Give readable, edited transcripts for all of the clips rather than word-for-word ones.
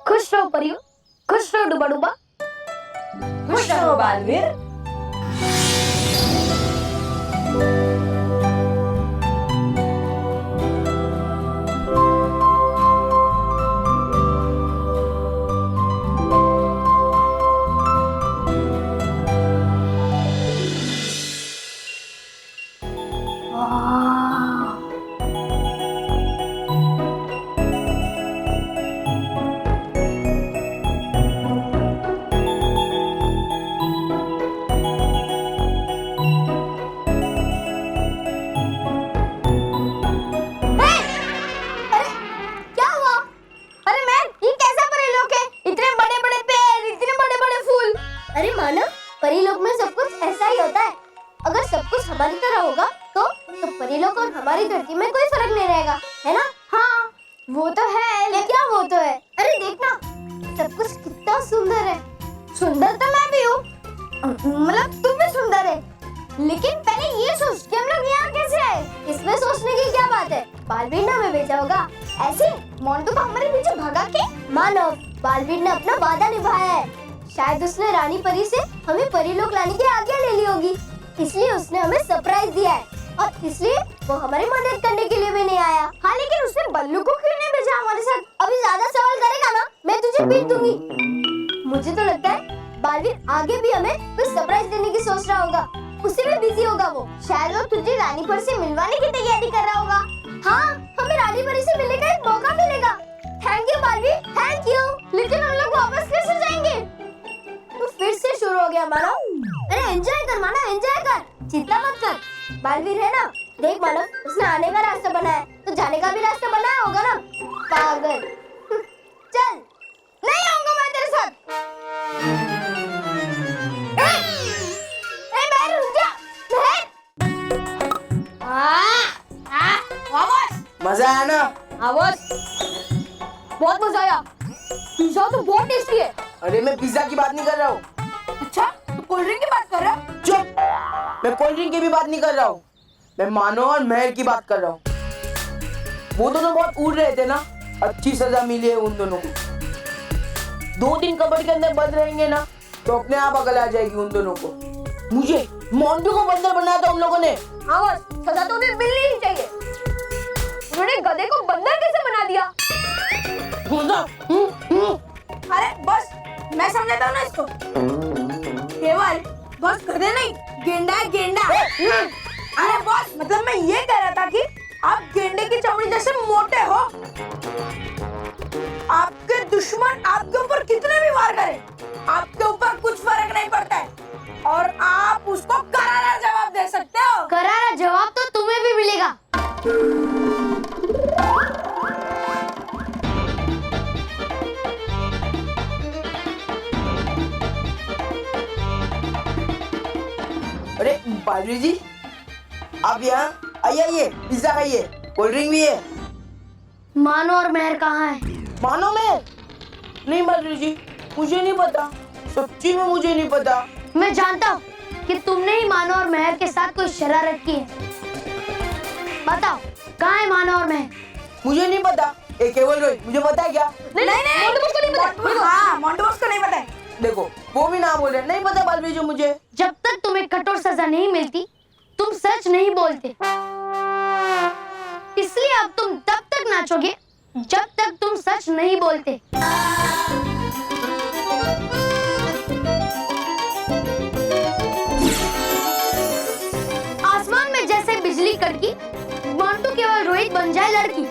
खुश रहो परियो, खुश रहो डुबा डुबा, खुश रहो बालवीर। क्या हुआ? अरे मैन, ये कैसा परीलोक है? इतने बड़े बड़े पेड़, इतने बड़े बड़े फूल। अरे मानव, परीलोक में सब कुछ ऐसा ही होता है। अगर सब कुछ हमारी तरह होगा तो परीलोक और हमारी धरती में कोई फर्क नहीं रहेगा, है ना? हाँ, वो तो है। लेकिन क्या वो तो है? अरे देखना, सब कुछ कितना सुंदर है। सुंदर तो मैं भी हूँ, मतलब तू भी सुंदर है। लेकिन पहले ये सोच कि हम लोग यहाँ कैसे आए? इसमें सोचने की क्या बात है? बालवीर ने हमें भेजा होगा। ऐसे मोंटू को हमारे पीछे भगा के? मानव, बालवीर ने अपना वादा निभाया है। शायद उसने रानी परी से हमें परीलोक लाने की आज्ञा ले ली होगी, इसलिए उसने हमें सरप्राइज दिया है और इसलिए वो हमारी मदद करने के लिए भी नहीं आया। हाँ, लेकिन उसने बल्लू को क्यों नहीं भेजा हमारे साथ? अभी ज्यादा सवाल करेगा ना, मैं तुझे पीट दूंगी। मुझे तो लगता है बालवीर आगे भी हमें कुछ सरप्राइज देने की सोच रहा होगा। उससे भी बिजी होगा वो। शायद वो तुझे रानी परी से मिलवाने की तैयारी कर रहा होगा। हाँ, हमें रानी परी से मिलने का एक मौका मिलेगा। Thank you Baalveer, thank you. लेकिन हम लोग वापस कैसे जाएंगे? तो फिर से शुरू हो गया मानव। अरे एंजॉय कर मानव, एंजॉय कर, चिंता मत कर। बालवीर है ना, देख मानव, उसने आने का रास्ता बनाया है तो जाने का भी रास्ता बनाया होगा ना। पागल। चल, नहीं आऊंगा मैं तेरे साथ। मजा आया ना? आवाज बहुत मजा आया। पिज्जा तो बहुत टेस्टी है। अरे मैं पिज्जा की बात नहीं कर रहा हूँ। अच्छा, तो कोल्ड ड्रिंक की बात कर रहा है? चुप, मैं कोल्ड ड्रिंक की भी बात नहीं कर रहा हूँ। मैं मानो और महर की बात कर रहा हूँ। वो दोनों बहुत उड़ रहे थे ना, अच्छी सजा मिली है उन दोनों को। 2 दिन कबड़ के अंदर बंद रहेंगे ना तो अपने आप अकल आ जाएगी उन दोनों को। मुझे मोंटू को बंदर बनाया था उन लोगों ने। आवाज, सजा तो उन्हें मिलनी ही चाहिए। उन्होंने गधे को बंदर कैसे बना दिया? अरे बस, मैं समझाता हूँ ना इसको। केवल बस गधे नहीं, गेंडा है गेंडा। अरे बॉस, मतलब मैं ये कह रहा था कि आप गेंडे की चमड़ी जैसे मोटे हो। आपके दुश्मन आपके ऊपर कितने भी वार करें, आपके ऊपर कुछ फर्क नहीं पड़ता है और आप उसको करारा जवाब दे सकते हो। करारा जवाब तो तुम्हें भी मिलेगा। अरे बालवीर जी, आप यहाँ आइए, पिज्जा खाइए, कोल्ड ड्रिंक भी है। मानो और महर कहाँ है? मानो मैं नहीं, बालवीर जी मुझे नहीं पता, सच्ची में मुझे नहीं पता। मैं जानता हूँ कि तुमने ही मानो और महर के साथ कोई शरारत की है। बताओ, कहाँ है मानो और महर? मुझे नहीं पता। एक केवल रोहित, मुझे पता है क्या? नहीं, मोंटू बॉस को नहीं पता। हाँ, मोंटू बॉस को नहीं पता है। देखो, वो भी ना बोले, नहीं पता बालवीर जी मुझे। जब तक तुम्हें कठोर सजा नहीं मिलती, तुम सच नहीं बोलते। इसलिए अब तुम तब तक नाचोगे जब तक तुम सच नहीं बोलते। आसमान में जैसे बिजली कड़की, मोंटू केवल रोहित बन जाए लड़की।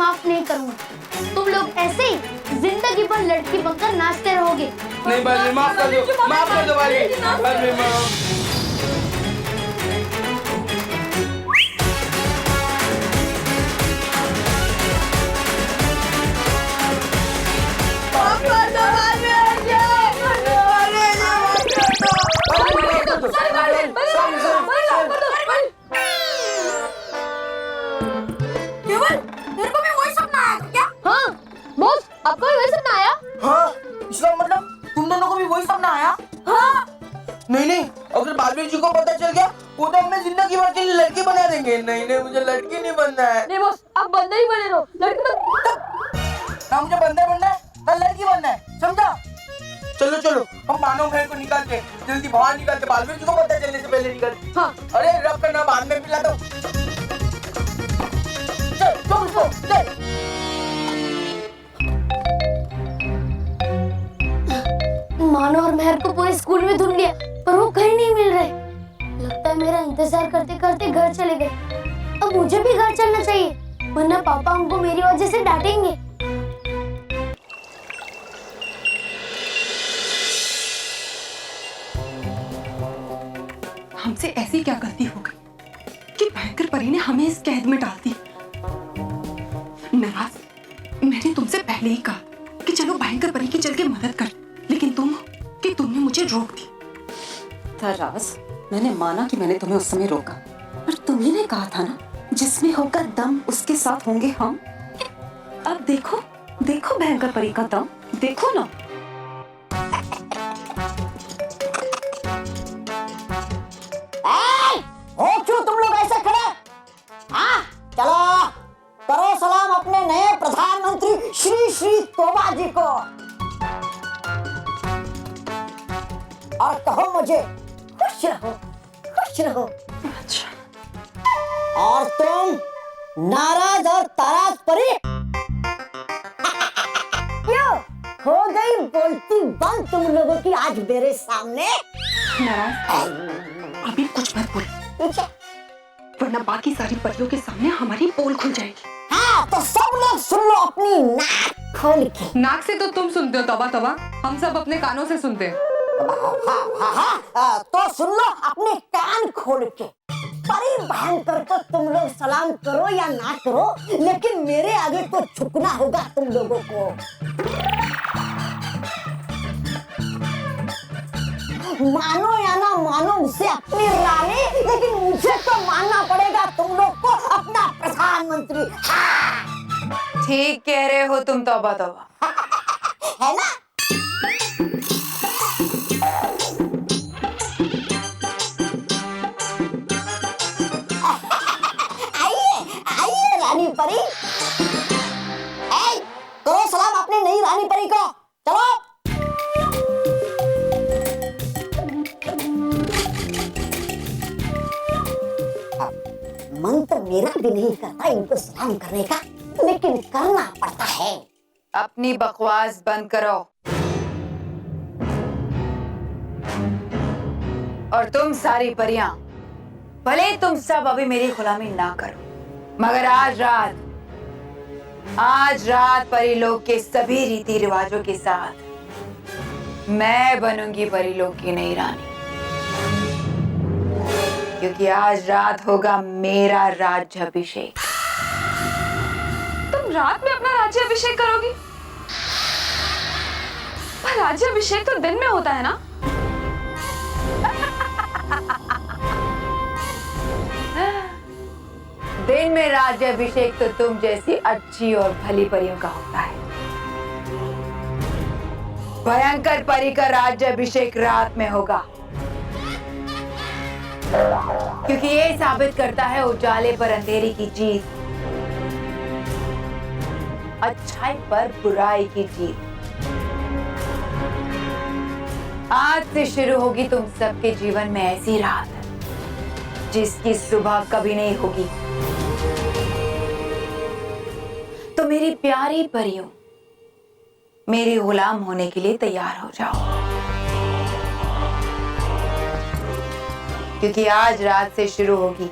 माफ नहीं करूंगा। तुम लोग ऐसे ही जिंदगी भर लड़की बनकर नाचते रहोगे। नहीं बाजी, माफ कर दो, माफ कर दो बाजी, बाजी माफ। केवल तेरे को भी वही सपना आया था क्या? हाँ बॉस, आपको भी वही सपना आया? हाँ, इसका मतलब तुम दोनों को भी वही सपना आया? हाँ। नहीं, अगर बालवीर जी को पता चल गया वो तो हमें जिंदगी भर के लिए लड़की बना देंगे। नहीं, मुझे लड़की नहीं बनना है। नहीं बॉस, आप बंदर ही बने रहो, लड़की ना मुझे बंदर बनना है ना लड़की बनना है, समझा? चलो हम मानव महल को निकालते, जल्दी बाहर निकालते, बालवीर जी को पता चलने से पहले निकालते। हाँ। अरे रब करना, बाद में पिला दो। चल। मानो और मेहर को पूरे स्कूल में ढूंढ लिया पर वो कहीं नहीं मिल रहे। लगता है मेरा इंतजार करते करते घर चले गए। अब मुझे भी घर चलना चाहिए वरना पापा हमको मेरी वजह से डांटेंगे। हमसे ऐसी क्या गलती हो गई कि भयंकर परी ने हमें इस कैद में डाल दी। नाराज, मैंने तुमसे पहले ही कहा कि चलो भयंकर परी की चल के मदद कर, लेकिन तुमने मुझे रोक दी। नाराज, मैंने माना कि मैंने तुम्हें उस समय रोका, पर तुम्ही ने कहा था ना, जिसमें होगा दम उसके साथ होंगे हम। अब देखो भयंकर परी का दम देखो ना। हो क्यों तुम लोग ऐसे खड़े? हाँ, चलो करो सलाम अपने नए प्रधानमंत्री श्री तोबा जी को और कहो मुझे खुश रहो। अच्छा। और तुम नाराज और ताराज परी क्यों हो गई बोलती बंद तुम लोगों की आज मेरे सामने? नाराज, अभी कुछ मत बोल, वरना बाकी सारी परियों के सामने हमारी पोल खुल जाएगी। हाँ, तो सब लोग सुन लो अपनी नाक खोल के। नाक से तो तुम सुनते हो तौबा, हम सब अपने कानों से सुनते हैं। हाँ, तो सुन लो अपने कान खोल के। परी भयंकर को तुम लोग सलाम करो या ना करो, लेकिन मेरे आगे तो झुकना होगा तुम लोगों को। मानो या ना मानो मुझसे अपनी रानी, लेकिन मुझे तो मानना पड़ेगा तुम लोग को अपना प्रधानमंत्री। ठीक कह रहे हो तुम तौबा, है ना? आइए रानी परी। करो सलाम अपनी नई रानी परी को। चलो। मन तो मेरा भी नहीं करता इनको सलाम करने का, लेकिन करना पड़ता है। अपनी बकवास बंद करो। और तुम सारी परियां, भले तुम सब अभी मेरी गुलामी ना करो, मगर आज रात परीलोक के सभी रीति रिवाजों के साथ मैं बनूंगी परीलोक की नई रानी, क्योंकि आज रात होगा मेरा राज्याभिषेक। तुम रात में अपना राज्याभिषेक करोगी? पर राज्याभिषेक तो दिन में होता है ना? दिन में राज्याभिषेक तो तुम जैसी अच्छी और भली परियों का होता है। भयंकर परी का राज्याभिषेक रात में होगा, क्योंकि ये साबित करता है उजाले पर अंधेरी की जीत, अच्छाई पर बुराई की जीत। आज से शुरू होगी तुम सबके जीवन में ऐसी रात जिसकी सुबह कभी नहीं होगी। तो मेरी प्यारी परियों, मेरे गुलाम होने के लिए तैयार हो जाओ, क्योंकि आज रात से शुरू होगी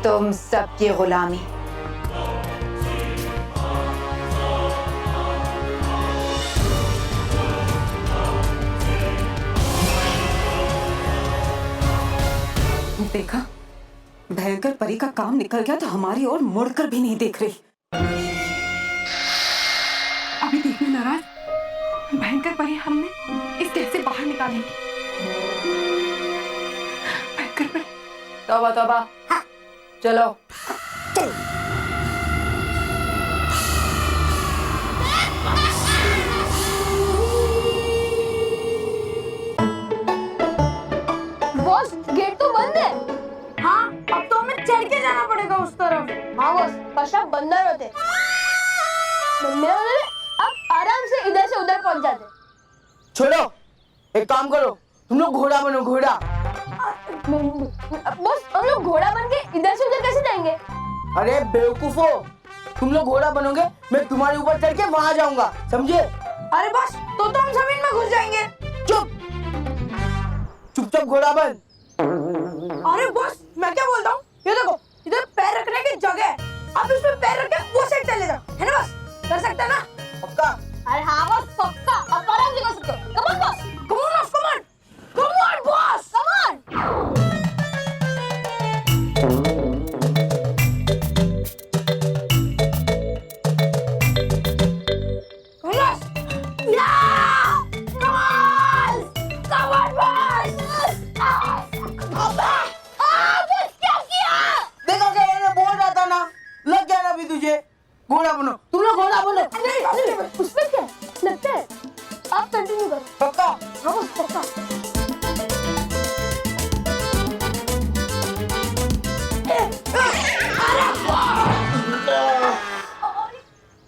तुम सबकी गुलामी। भयंकर परी का काम निकल गया तो हमारी ओर मुड़कर भी नहीं देख रही। अभी देखने नाराज, भयंकर परी हमने इस कैद से बाहर निकालेंगे। भयंकर परी तौबा तौबा। चलो बॉस गेट तो बंद है। हाँ, अब तो हमें चढ़ के जाना पड़ेगा उस तरफ। हाँ बॉस, कशा बंदर होते। मम्मी वाले अब आराम से इधर से उधर पहुंच जाते। छोड़ो, एक काम करो, तुम लोग घोड़ा बनो, घोड़ा। बॉस हम लोग घोड़ा बन के इधर से उधर कैसे जाएंगे? अरे बेवकूफो, तुम लोग घोड़ा बनोगे, मैं तुम्हारे ऊपर चढ़ के वहां जाऊंगा, समझे? अरे बॉस, तो हम जमीन में घुस जाएंगे। चुप, चुपचाप घोड़ा बन। अरे बॉस, मैं क्या बोलता हूँ, ये देखो, इधर पैर रखने की जगह है। आप इसमें पैर रख के वो साइड चले जाओ, है ना बॉस? कर सकते हैं ना? पक्का? अरे हाँ बॉस, पक्का। अब आराम से कर सकते हो। Come on boss, Come on, come on, come on, boss! Come on. Come on, boss! Yeah! Come on! Come on, boss! Boss क्या किया? देखो क्या मैंने बोल रहा था ना, लग गया ना अभी तुझे। घोड़ा बनो, तुम लोग घोड़ा बनो। उसमें क्या लगता है? आप कंटिन्यू करो। पक्का? हाँ बॉस, पक्का।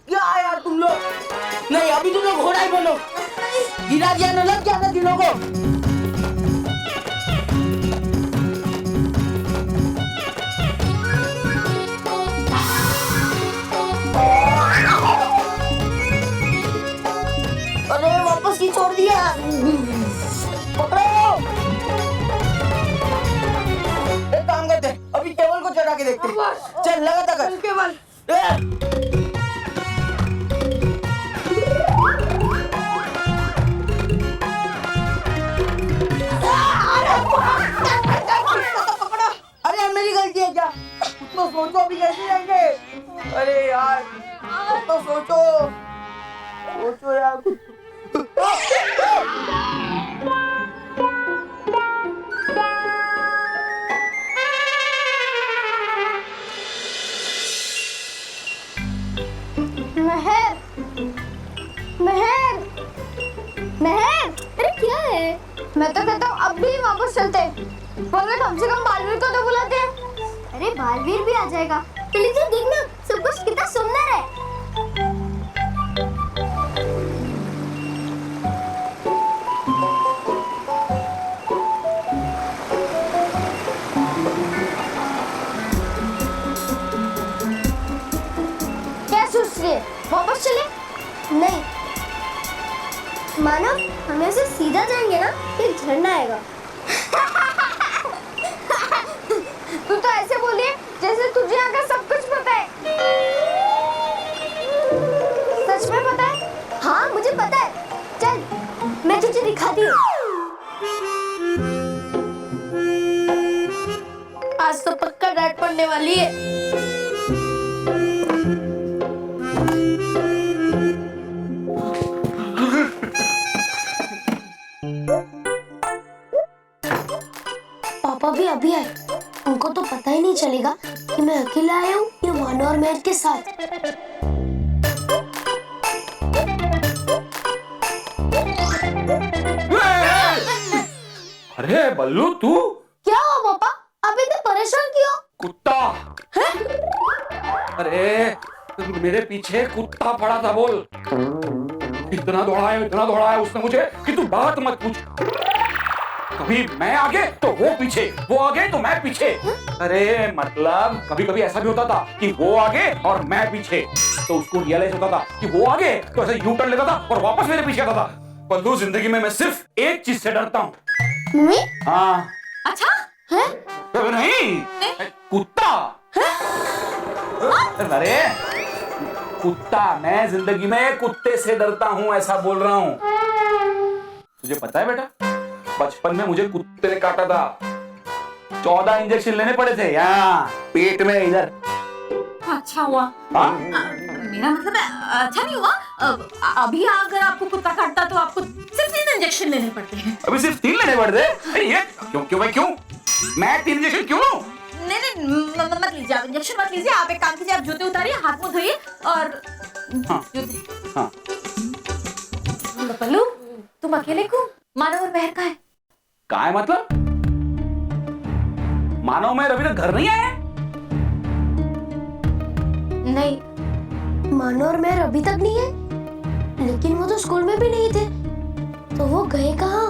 क्या यार तुम लोग? नहीं, अभी तुम लोग घोड़ा ही बनो। गिरा दिया ना, लग गया ना दिनों को। अरे वापस ही छोड़ दिया। पकड़ो। एक काम करते हैं, अभी टेबल को चढ़ा के देखते हैं। चल लगातार कर। केवल अरे यार मेरी गलती है क्या? तो सोचो अभी कैसे जाएंगे? अरे यार तो सोचो, सोचो यार। महर, महर, महर, अरे क्या है? मैं तो कहता हूँ अब भी वापस चलते हैं, मगर कम से कम बालवीर को तो बुलाते हैं। अरे बालवीर भी आ जाएगा तो लेकिन देखना सब कुछ कितना सुंदर है। क्या सोच रही है? वापस चले? नहीं मानव, हम ऐसे सीधा जाएंगे ना फिर झरना आएगा। तू तो ऐसे बोलिए जैसे तुझे यहाँ का सब कुछ पता है। सच में पता है? हाँ मुझे पता है। चल मैं तुझे दिखाती हूँ। आज तो पक्का डांट पड़ने वाली है। पापा भी अभी आए, उनको तो पता ही नहीं चलेगा कि मैं अकेला आया हूँ या मानो और महर के साथ। अरे बल्लू तू क्या हुआ पापा? आप इतने परेशान क्यों? कुत्ता। अरे मेरे पीछे कुत्ता पड़ा था, बोल। इतना दौड़ाया उसने मुझे कि तू बात मत पूछ। कभी मैं आगे तो वो पीछे, वो आगे तो मैं पीछे। अरे मतलब कभी कभी ऐसा भी होता था कि वो आगे और मैं पीछे, तो उसको रियलाइज होता था कि वो आगे तो ऐसे यू टर्न लेता था और वापस मेरे पीछे आता था। बल्लू जिंदगी में मैं सिर्फ एक चीज से डरता हूँ। मम्मी? हाँ। अच्छा है? नहीं, कुत्ता। अरे कुत्ता, मैं जिंदगी में कुत्ते से डरता हूँ, ऐसा बोल रहा हूँ। तुझे पता है बेटा, बचपन में मुझे कुत्ते ने काटा था। 14 इंजेक्शन लेने पड़े थे यहाँ पेट में इधर। अच्छा हुआ। हाँ? मेरा मतलब है, अच्छा नहीं हुआ। अभी अगर आपको कुत्ता काटता तो आपको सिर्फ 3 इंजेक्शन लेने पड़ते हैं। अभी सिर्फ 3 लेने पड़ते? अरे ये क्यों क्यों भाई क्यों? मैं 3 इंजेक्शन क्यों लूं? नहीं मत लीजिए, आप इंजेक्शन मत लीजिए। आप एक काम कीजिए, आप जूते उतारिए, हाथ मुंह धोइए और हाँ। जूते। हाँ। पल्लू तुम अकेले क्यों? मानव और महर कहाँ है? कहाँ है मतलब? मानव में अभी तक घर नहीं आया? नहीं, मानो और मैं अभी तक नहीं है, लेकिन वो तो स्कूल में भी नहीं थे, तो वो गए कहाँ?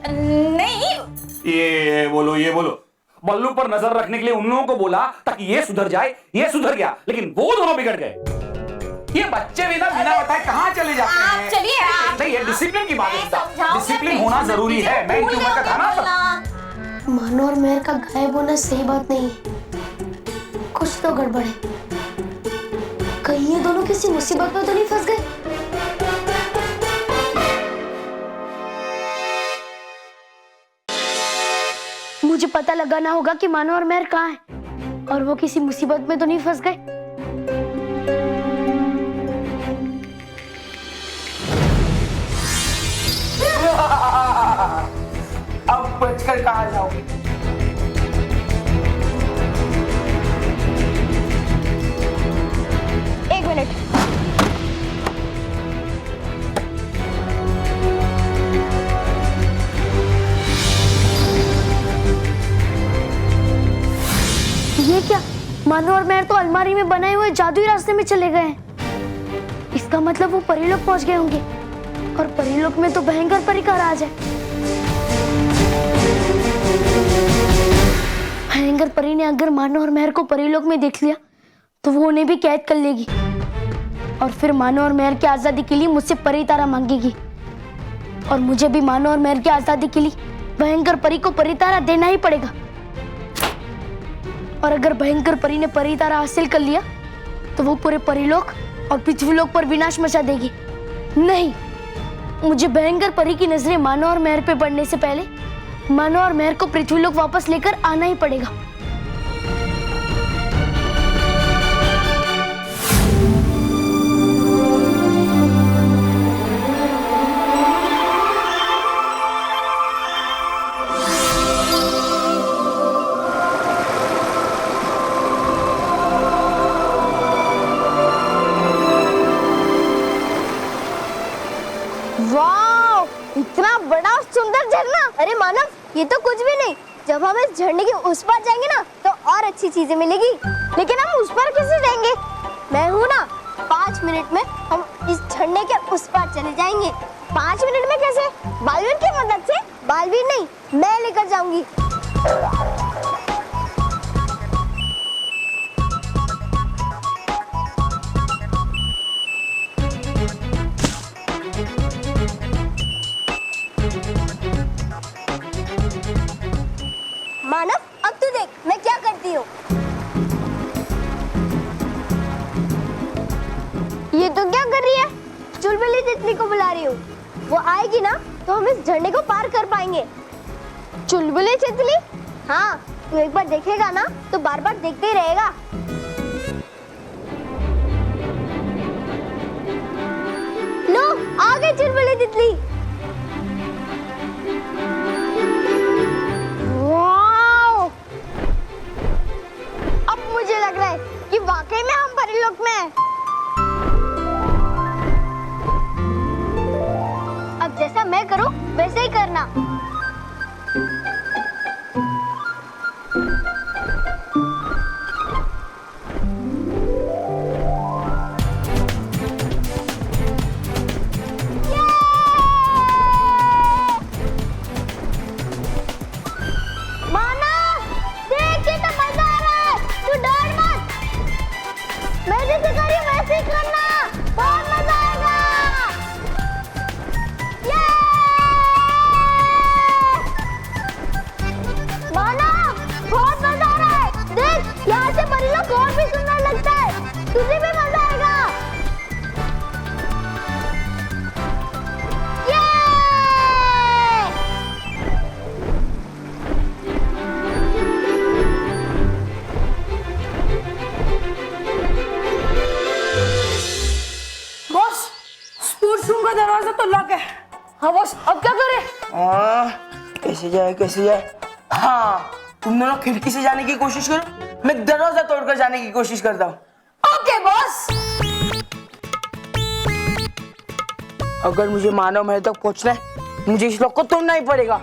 नहीं, ये बोलो बल्लू पर नजर रखने के लिए उन लोगों को बोला ताकि ये सुधर जाए, ये सुधर गया, लेकिन वो दोनों बिगड़ गए। ये बच्चे भी ना बिना बताए कहाँ चले जाते हैं? आप चलिए, आप नहीं, ये डिसिप्लिन की बात है। समझाऊंगा, डिसिप्लिन होना जरूरी है। मैं इनकी उम्र का था ना तब। मानो और मेहर का गायब होना सही बात नहीं है, कुछ तो गड़बड़ है। कहीं ये दोनों किसी मुसीबत में तो नहीं फंस गए? मुझे पता लगाना होगा कि मानो और मेहर कहाँ है और वो किसी मुसीबत में तो नहीं फंस गए। अब बचकर कहाँ जाओगे? एक मिनट। ये क्या? मानो और मेहर तो अलमारी में बनाए हुए जादुई रास्ते में चले गए हैं। इसका मतलब वो परीलोक पहुंच गए होंगे और परीलोक में तो भयंकर परी का राज है। भयंकर परी ने अगर मानो और मेहर को परीलोक में देख लिया तो वो उन्हें भी कैद कर लेगी और फिर मानो और मेहर की आजादी के लिए मुझसे परी तारा मांगेगी और मुझे भी मानो और मेहर की आजादी के लिए भयंकर परी को परी तारा देना ही पड़ेगा। और अगर भयंकर परी ने परी तारा हासिल कर लिया तो वो पूरे परीलोक और पृथ्वीलोक पर विनाश मचा देगी। नहीं, मुझे भयंकर परी की नजरें मानो और मेहर पे पड़ने से पहले मानो और मेहर को पृथ्वीलोक वापस लेकर आना ही पड़ेगा। वाह, इतना बड़ा और सुंदर झरना! अरे मानव, ये तो कुछ भी नहीं। जब हम इस झरने के उस पार जाएंगे ना तो और अच्छी चीजें मिलेगी। लेकिन हम उस पार कैसे जाएंगे? मैं हूँ ना, 5 मिनट में हम इस झरने के उस पार चले जाएंगे। 5 मिनट में कैसे? बालवीर की मदद से? बालवीर नहीं, मैं लेकर जाऊंगी। मानव, अब तू देख मैं क्या करती हूँ। ये तो क्या कर रही है? चुलबुली तितली को बुला रही हूँ। वो आएगी ना तो हम इस झरने को पार कर पाएंगे। चुलबुली तितली? हाँ, तू एक बार देखेगा ना तो बार बार देखते ही रहेगा। लो, आ गई चुलबुली तितली। मुझे लग रहा है कि वाकई में हम परीलोक में हैं। अब जैसा मैं करूं वैसे ही करना। तुझे भी मजा आएगा। ये! का दरवाजा तो लॉक है। हाँ बॉस, अब क्या करें? कैसे जाए? हाँ, तुम दोनों खिड़की से जाने की कोशिश करो, मैं दरवाजा तोड़कर जाने की कोशिश करता हूँ। Okay boss. अगर मुझे मानव महल तक पहुंचना है, मुझे इस लॉक को तोड़ना ही पड़ेगा।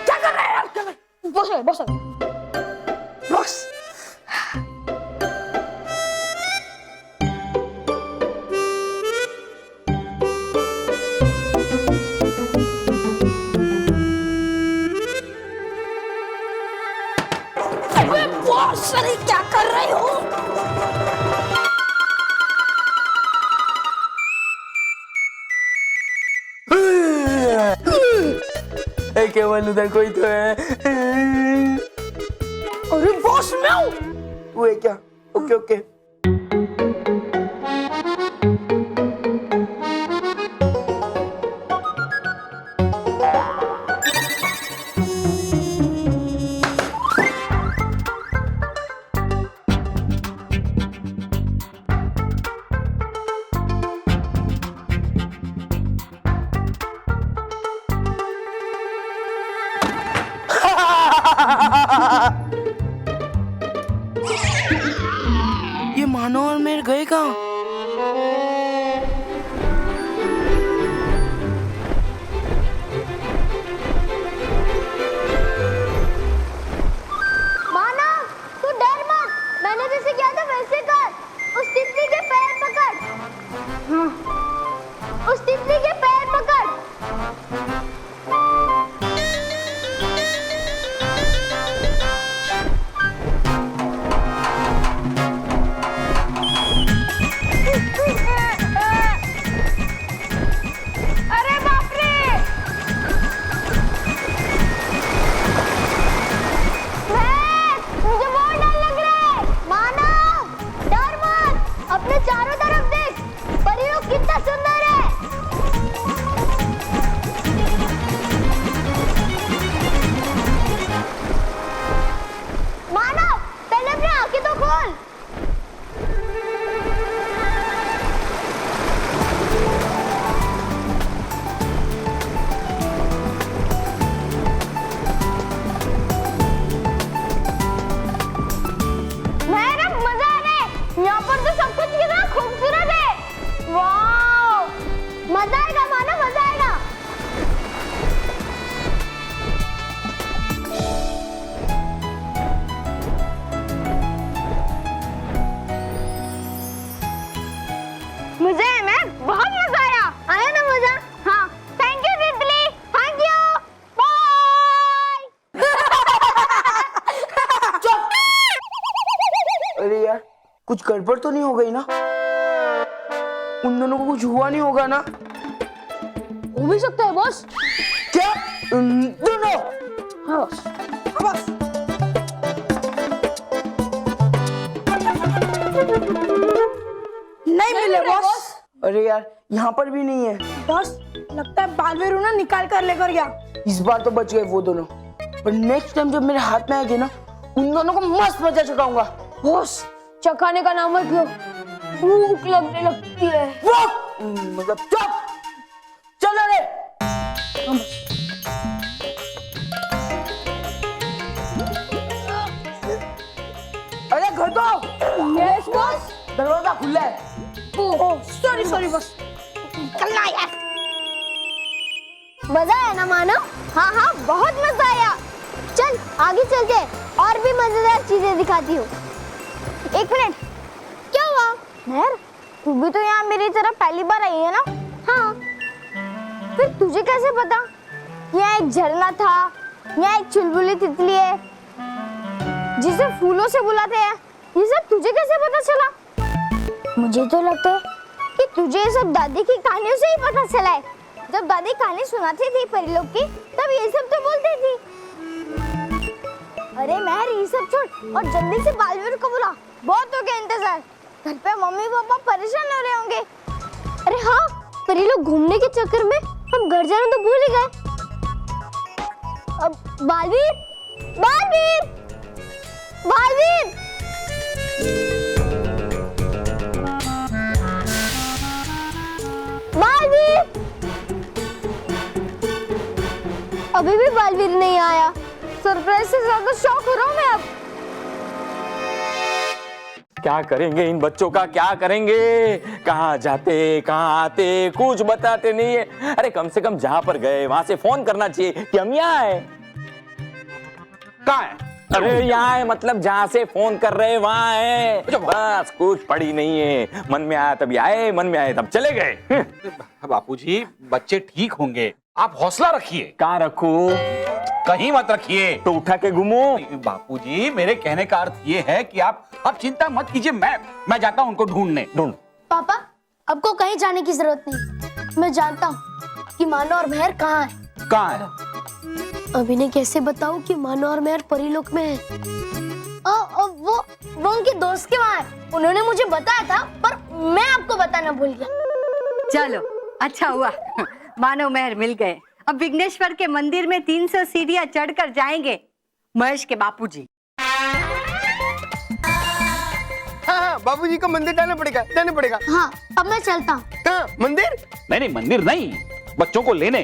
क्या कर रहे हैं यार? क्या कर? बॉस। अबे बॉस, अरे क्या कर रहे हो? केवल उधर कोई तो है। अरे बॉस, मैं हूँ। वो है क्या? ओके। ये मानो और मेरे गए कहाँ? मानव, तू डर मत, मैंने जैसे किया था वैसे कर। उस तितली के पैर पकड़। उस तितली के पैर पकड़। अरे बाप रे! मुझे बहुत डर लग रहा है। मानव, डर मत, अपने चारों तरफ देख, परी लोग कितना सुंदर है। मानव, पहले अपनी आंखें तो खोल। मेरा मजा आ रहा है। यहाँ पर तो सब कुछ कितना खूबसूरत है। वाह, मजा आएगा मानव, मजा आएगा। मुझे मैं बहुत मजा आया ना मजा? हाँ, थैंक यू तितली, थैंक यू, बाय। अरे यार, कुछ गड़बड़ तो नहीं हो गई ना? उन दोनों को कुछ हुआ नहीं होगा ना? हो भी सकता है बॉस। क्या? दोनों? हाँ बॉस। नहीं मिले बॉस। अरे यार, यहाँ पर भी नहीं है। बॉस, लगता है बालवीरू ना निकाल कर लेकर गया। इस बार तो बच गए वो दोनों, पर नेक्स्ट टाइम जब मेरे हाथ में आएगी ना, उन दोनों को मस्त मजा चखाऊंगा। बॉस, चखाने का नाम मत लो, भूख लगने लगती है। मतलब चुप, चलो रे। अरे घर तो आओ। Yes boss. दरवाजा खुला है। ओह, सॉरी बॉस। कल्ला यार। मजा आया ना मानव? हाँ, बहुत मजा आया। चल आगे चलते हैं, और भी मजेदार चीजें दिखाती हूँ। एक मिनट, क्या हुआ? महर, तू भी तो यहाँ मेरी तरफ पहली बार आई है ना? हाँ। फिर तुझे कैसे पता? यहाँ एक झरना था, यहाँ एक चुलबुली तितली है जिसे फूलों से बुलाते हैं। ये सब तुझे कैसे पता चला? मुझे तो लगता है कि तुझे ये सब दादी की कहानियों से ही पता चला है। जब दादी कहानी सुनाती थी परी लोग की, तब ये सब तो बोलती थी। अरे महर, ये सब छोड़ और जल्दी से बालवीर को बुला। बहुत हो गया इंतजार। घर पे मम्मी पापा परेशान हो रहे होंगे। अरे हाँ, परी लोग घूमने के चक्कर में हम घर जाना तो भूल ही गए। अब बालवीर, बालवीर, बालवीर, बालवीर। अभी भी बालवीर नहीं आया। सरप्राइज से ज्यादा शॉक हो रहा हूँ मैं अब। क्या करेंगे इन बच्चों का, क्या करेंगे? कहाँ जाते कहाँ आते कुछ बताते नहीं है। अरे कम से कम जहाँ पर गए वहां से फोन करना चाहिए कि हम यहाँ है। कहाँ है? अरे यहाँ है मतलब जहाँ से फोन कर रहे वहां है। बस कुछ पड़ी नहीं है। मन में आया तभी आए, मन में आए तब चले गए। बापूजी बच्चे ठीक होंगे, आप हौसला रखिए। कहाँ रखूं? कहीं मत रखिए। तो उठा के घूमू? बापूजी मेरे कहने का अर्थ ये है कि आप चिंता मत कीजिए, मैं जाता हूँ उनको ढूंढने। ढूंढ। पापा, आपको कहीं जाने की जरूरत नहीं। मैं जानता हूँ कि मानो और मेहर कहाँ है। कहाँ है? अभी ने कैसे बताऊं कि मानो और मेहर परीलोक में है? वो उनके दोस्त के वहाँ है। उन्होंने मुझे बताया था पर मैं आपको बताना भूल गया। चलो अच्छा हुआ, मानो मेहर मिल गए। अब विघ्नेश्वर के मंदिर में 300 सीढ़ियां चढ़कर जाएंगे महेश के बापूजी। हाँ, बाबूजी को मंदिर जाना पड़ेगा। हाँ, अब मैं चलता हूँ। हाँ, मंदिर? नहीं मंदिर नहीं, बच्चों को लेने।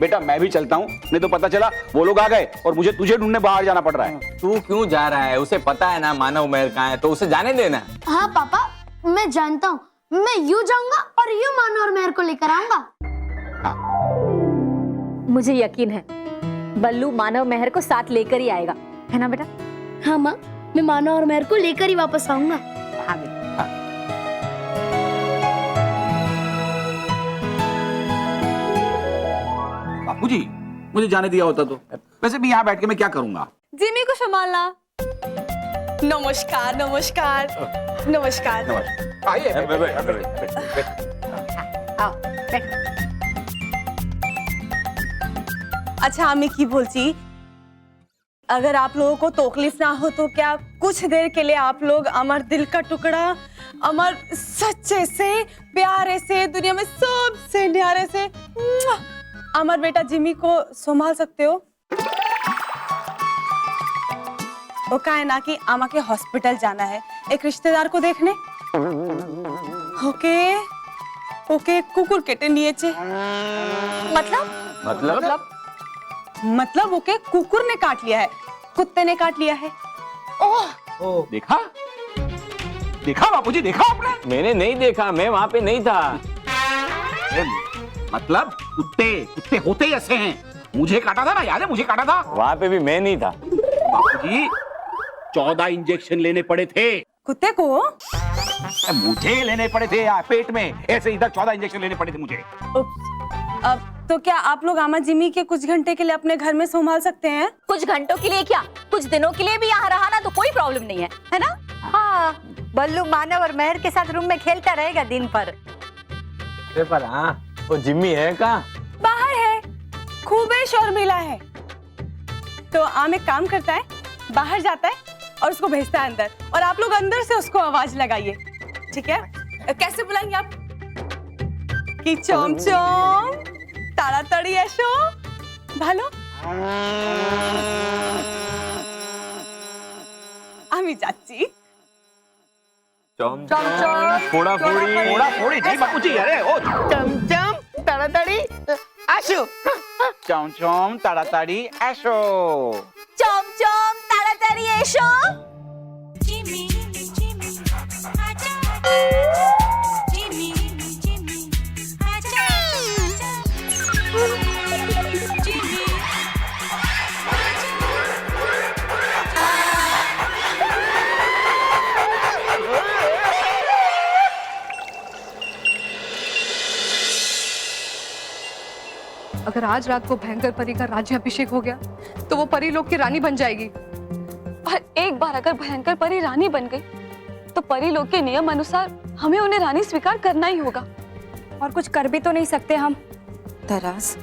बेटा मैं भी चलता हूँ, नहीं तो पता चला वो लोग आ गए और मुझे तुझे ढूंढने बाहर जाना पड़ रहा है। तू क्यों जा रहा है? उसे पता है ना मानव मेहर कहाँ है, तो उसे जाने देना। हाँ पापा, मैं जानता हूँ। मैं यूं जाऊंगा और यूं मानो और मेहर को लेकर आऊंगा। मुझे यकीन है बल्लू मानव मेहर को साथ लेकर ही आएगा, है ना बेटा? हाँ माँ, मैं मानो और मेहर को लेकर ही वापस आऊंगा। हाँ बेटा। बापूजी मुझे जाने दिया होता तो। वैसे भी यहाँ बैठ के मैं क्या करूंगा? जिमी को संभालना। नमस्कार नमस्कार नमस्कार। आइए आओ बैठ। अच्छा আমি কি বলছি, अगर आप लोगों को तकलीफ ना हो तो क्या कुछ देर के लिए आप लोग हमारे दिल का टुकड़ा, हमार सच्चे से प्यारे से दुनिया में सबसे न्यारे से हमार बेटा जिमी को संभाल सकते हो? वो का है ना कि आमा के हॉस्पिटल जाना है एक रिश्तेदार को देखने। ओके ओके कुकुर केटे नियेचे। मतलब ओके कुकुर ने काट लिया है, कुत्ते ने काट लिया है। ओह देखा बापूजी, देखा आपने? मैंने नहीं देखा, मैं वहां पे नहीं था। मतलब कुत्ते होते ही ऐसे हैं। मुझे काटा था ना, याद है मुझे काटा था। वहां पे भी मैं नहीं था। बापूजी 14 इंजेक्शन लेने पड़े थे कुत्ते को। मुझे लेने पड़े थे पेट में, ऐसे इधर 14 इंजेक्शन लेने पड़े थे मुझे। अब तो क्या आप लोग आमा जिमी के कुछ घंटे के लिए अपने घर में संभाल सकते हैं? कुछ घंटों के लिए क्या, कुछ दिनों के लिए भी यहाँ रहा ना तो कोई प्रॉब्लम नहीं है ना? हाँ, बल्लू मानव और मेहर के साथ रूम में खेलता रहेगा दिन भर। पर हाँ, वो जिम्मी है कहाँ? बाहर है, खूबे शर्मिला है। तो आम एक काम करता है, बाहर जाता है और उसको भेजता है अंदर, और आप लोग अंदर से उसको आवाज लगाइए, ठीक है? कैसे बुलाएंगे आप? कि चोम चोम ताड़ाताड़ी एसो ভালো। আমি যাচ্ছি। चम चम फोड़ा फोड़ी नहीं बापूजी, अरे ओ चमचम ताड़ाताड़ी आशु। चम ताड़ाताड़ी ऐसो। चम चम ताड़ाताड़ी एसो। अगर आज रात को भयंकर परी का राज्याभिषेक हो गया तो वो परी लोग की रानी बन जाएगी। और एक बार अगर भयंकर परी रानी बन गई तो परी लोग के नियम अनुसार हमें उन्हें रानी स्वीकार करना ही होगा। और कुछ कर भी तो नहीं सकते हम। तरास,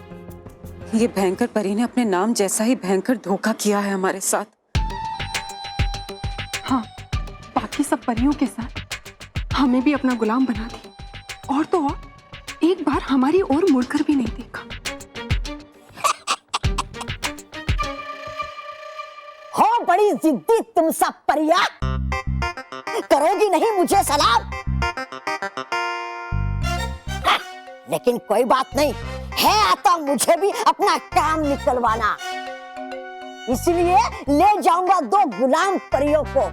ये भयंकर परी ने अपने नाम जैसा ही भयंकर धोखा किया है हमारे साथ। हाँ, बाकी सब परियों के साथ हमें भी अपना गुलाम बना दी, और तो और एक बार हमारी ओर मुड़कर भी नहीं देखा। बड़ी जिद्दी तुम सब परिया, करोगी नहीं मुझे सलाम? हाँ, लेकिन कोई बात नहीं है, आता मुझे भी अपना काम निकलवाना। इसलिए ले जाऊंगा 2 गुलाम परियों को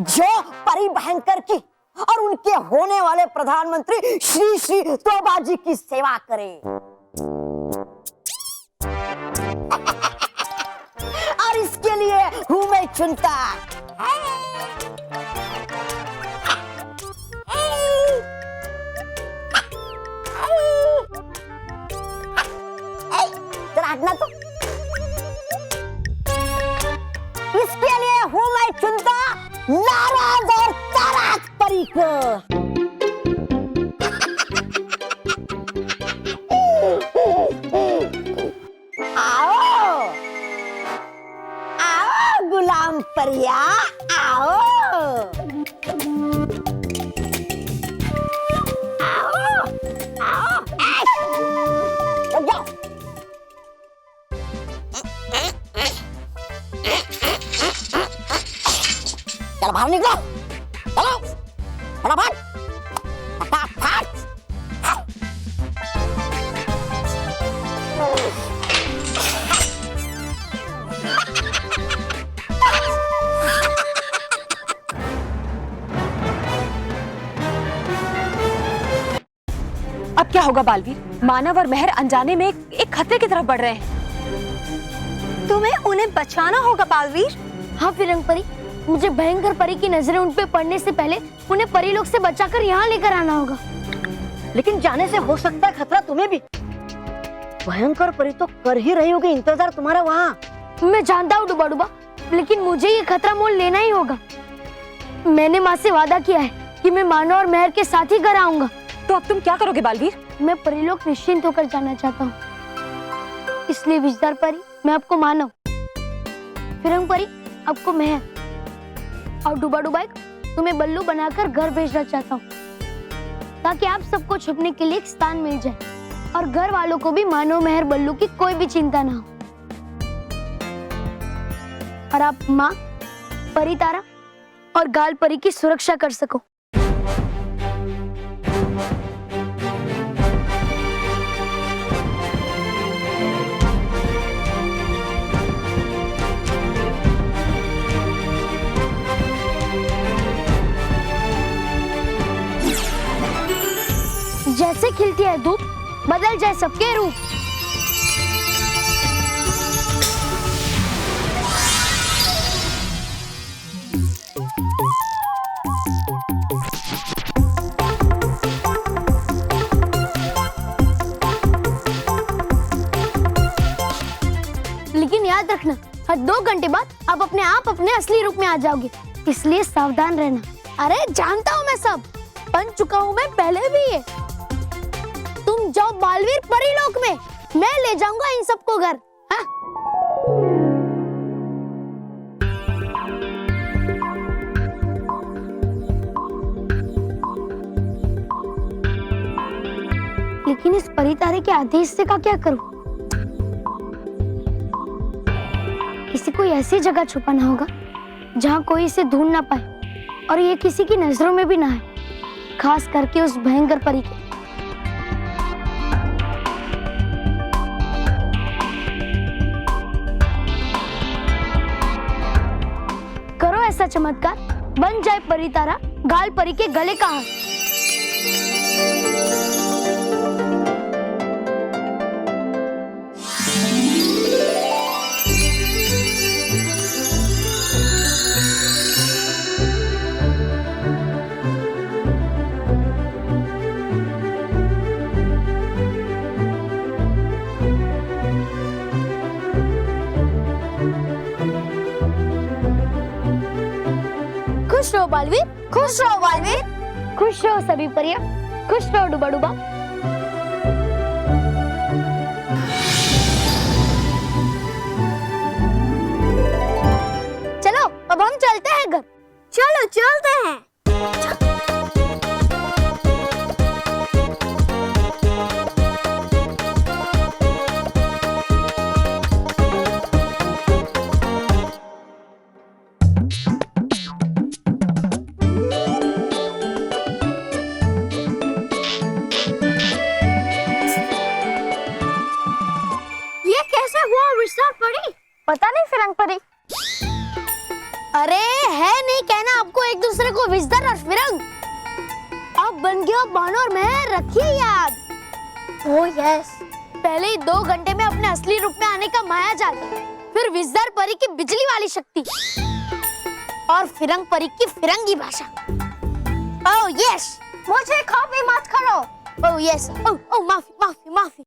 जो परी भयंकर की और उनके होने वाले प्रधानमंत्री श्री श्री तोबा जी की सेवा करें। और इसके लिए हूं मैं चुनता। हटना तो। इसके लिए हूं मैं चुनता नाराज और ताराज परी को। आओ आओ गुलाम परिया, आओ आओ आओ, जाओ। चलो बाहर निकलो, चलो फटाफट फटाफट। अब क्या होगा बालवीर? मानव और मेहर अनजाने में एक खतरे की तरफ बढ़ रहे हैं। तुम्हें उन्हें बचाना होगा बालवीर। हाँ फिरंग परी, मुझे भयंकर परी की नजरें उन पे पड़ने से पहले उन्हें परी लोग से बचाकर यहाँ लेकर आना होगा। लेकिन जाने से हो सकता है खतरा तुम्हें भी। भयंकर परी तो कर ही रही होगी इंतजार तुम्हारा वहाँ। मैं जानता हूँ डुबा डुबा, लेकिन मुझे ये खतरा मोल लेना ही होगा। मैंने माँ से वादा किया है कि मैं मानव और मेहर के साथ ही घर आऊंगा। तो अब तुम क्या करोगे बालवीर? मैं परिलोक निश्चिंत होकर जाना चाहता हूँ, इसलिए विजदार परी मैं आपको मानव, फिरंग परी आपको मेहर और डुबा डुबाई तुम्हें बल्लू बनाकर घर भेजना चाहता हूँ, ताकि आप सबको छुपने के लिए एक स्थान मिल जाए और घर वालों को भी मानव मेहर बल्लू की कोई भी चिंता ना हो। और आप माँ, परी तारा और गाल परी की सुरक्षा कर सको। जैसे खिलती है धूप, बदल जाए सबके रूप। लेकिन याद रखना, हर 2 घंटे बाद आप अपने असली रूप में आ जाओगे, इसलिए सावधान रहना। अरे जानता हूँ मैं सब, बन चुका हूँ मैं पहले भी ये। तुम जाओ बालवीर परीलोक में, मैं ले जाऊंगा इन सबको घर। हाँ? लेकिन इस परी तारे के आदेश से का क्या करूं? किसी को ऐसी जगह छुपाना होगा जहां कोई इसे ढूंढ ना पाए और ये किसी की नजरों में भी ना आए, खास करके उस भयंकर परी के। करो ऐसा चमत्कार, बन जाए परी तारा गाल परी के गले का हार। खुश रहो बालवीर, खुश रहो बालवीर, खुश रहो सभी परिया, खुश रहो डुबा डुबा। चलो अब हम चलते हैं घर। चलो चलते हैं। विस्तार परी? पता नहीं फिरंग परी। अरे है नहीं कहना आपको एक दूसरे को विस्तार और फिरंग। अब बन गया बानो और महर, रखिए याद। ओह यस, पहले ही 2 घंटे में अपने असली रूप में आने का माया जाल, फिर विस्तार परी की बिजली वाली शक्ति और फिरंग परी की फिरंगी भाषा। ओह यस, मुझे कॉपी मत करो। ओह यस, ओह माफी माफी माफी।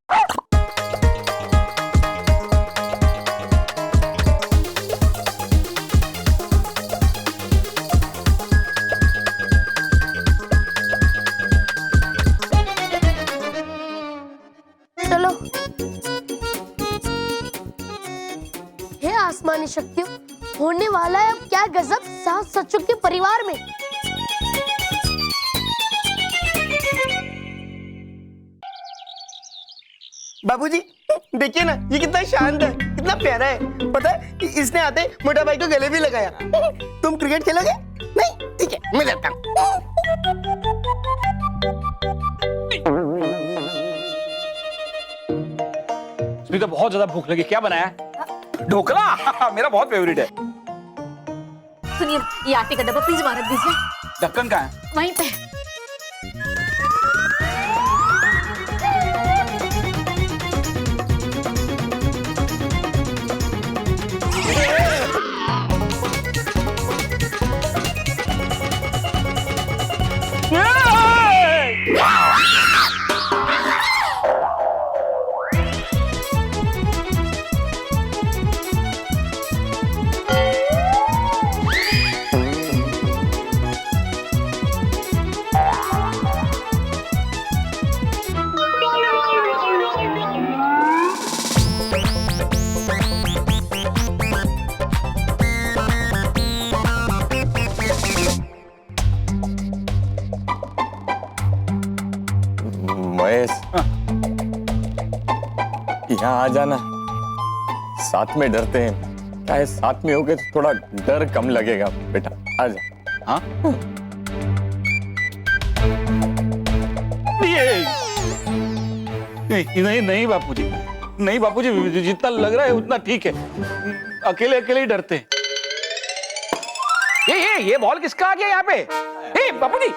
चलो, हे आसमानी शक्तियों, होने वाला है अब क्या गजब सास सचुर के परिवार में। बाबूजी देखिए ना, ये कितना शांत है, कितना प्यारा है। पता है इसने आते मोटा भाई को गले भी लगाया। तुम क्रिकेट खेलोगे? नहीं, ठीक है मैं जाता हूँ। स्मिता बहुत ज्यादा भूख लगी, क्या बनाया? ढोकला मेरा बहुत फेवरेट है। सुनिए, ये आटे का डब्बा प्लीज वहां रख दीजिए। ढक्कन कहाँ है? वहीं पे। महेश, यहाँ आ जाना, साथ में डरते हैं। क्या है, साथ में होगे तो थोड़ा डर कम लगेगा। बेटा आ जा। हाँ? नहीं नहीं बापूजी, नहीं बापूजी, जितना लग रहा है उतना ठीक है। अकेले अकेले ही डरते हैं। ये बॉल किसका आ गया यहाँ पे? बापूजी,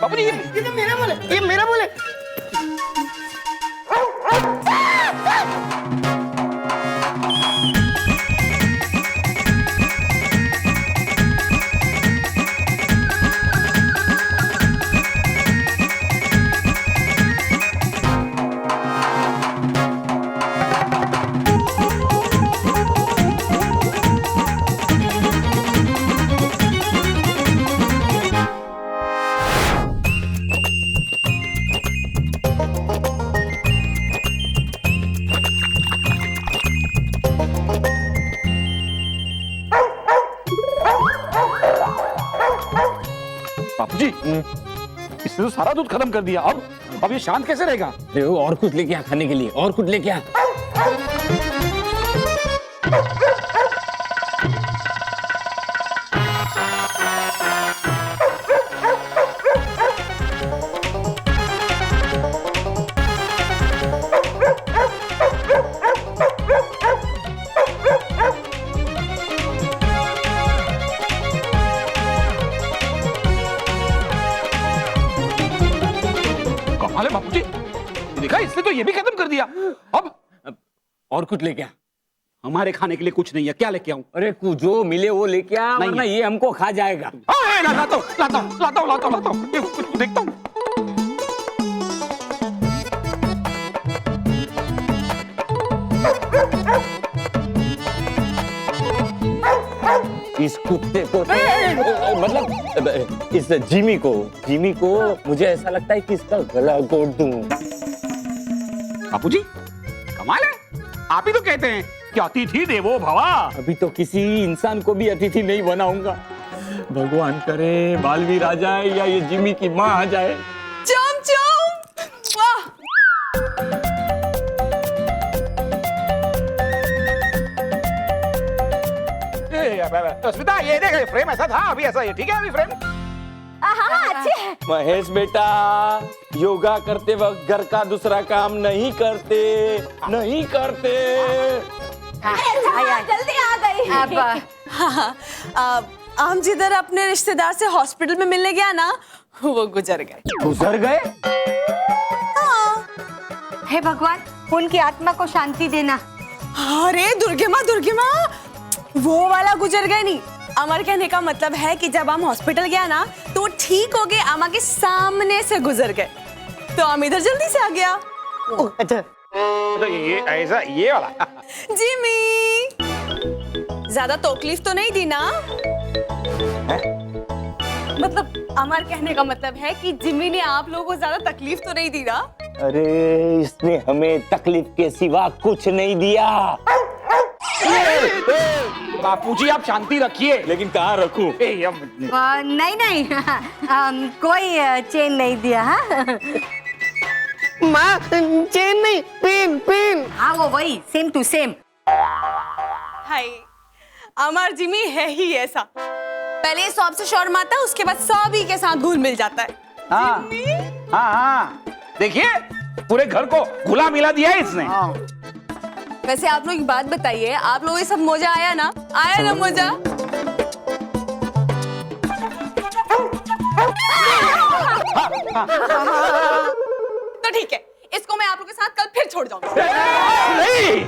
बापूजी ये तो मेरा बॉल है, ये मेरा बॉल है। बापूजी, इसने तो सारा दूध खत्म कर दिया। अब ये शांत कैसे रहेगा? और कुछ लेके आ खाने के लिए, और कुछ लेके आ। कमाल है बापूजी, देखा इसने तो ये भी खत्म कर दिया। अब और कुछ लेके आ। हमारे खाने के लिए कुछ नहीं है, क्या लेके आऊं? अरे जो मिले वो लेके आ, वरना ये हमको खा जाएगा। लाता हूं, देखता हूं। इस कुत्ते को मतलब इस जिमी को मुझे ऐसा लगता है कि इसका गला घोट दूं। बापूजी कमाल है, आप ही तो कहते हैं कि अतिथि देवो भवा। अभी तो किसी इंसान को भी अतिथि नहीं बनाऊंगा। भगवान करे बालवीर आ जाए या ये जिमी की माँ आ जाए। चम चम, वाह। स्मिता ये देख, फ्रेम ऐसा था, अभी ऐसा है, ठीक है अभी फ्रेम। हाँ, अच्छे है। महेश बेटा, योगा करते वक्त घर का दूसरा काम नहीं करते। जल्दी आ गई। हम जिधर अपने रिश्तेदार से हॉस्पिटल में मिलने गया ना, वो गुजर गए। गुजर गए? हे भगवान, उनकी आत्मा को शांति देना। अरे दुर्गे माँ, वो वाला गुजर गए नहीं। अमर कहने का मतलब है कि जब हम हॉस्पिटल गया ना तो ठीक हो गए, अम्मा के सामने से गुजर गए, तो हम इधर जल्दी से आ गया। अच्छा तो ये ऐसा ये वाला। जिमी, ज्यादा तकलीफ तो नहीं दी ना? मतलब अमर कहने का मतलब है कि जिमी ने आप लोगों को ज्यादा तकलीफ तो नहीं दी ना? अरे इसने हमें तकलीफ के सिवा कुछ नहीं दिया। बापूजी आप शांति रखिए। लेकिन कहाँ रखूं? नहीं कोई चेन नहीं दिया। हाँ माँ, चेन नहीं, पेन। हाँ वो वही, same to same. Hi, Amar Jimmy है ही ऐसा, पहले सब से शर्माता है, उसके बाद सभी के साथ घुल मिल जाता है। हाँ, देखिए पूरे घर को घुला मिला दिया है इसने। वैसे आप लोग एक बात बताइए, आप लोगों को सब मजा आया ना? आया ना मजा? तो ठीक है, इसको मैं आप लोगों के साथ कल फिर छोड़ जाऊंगा। नहीं।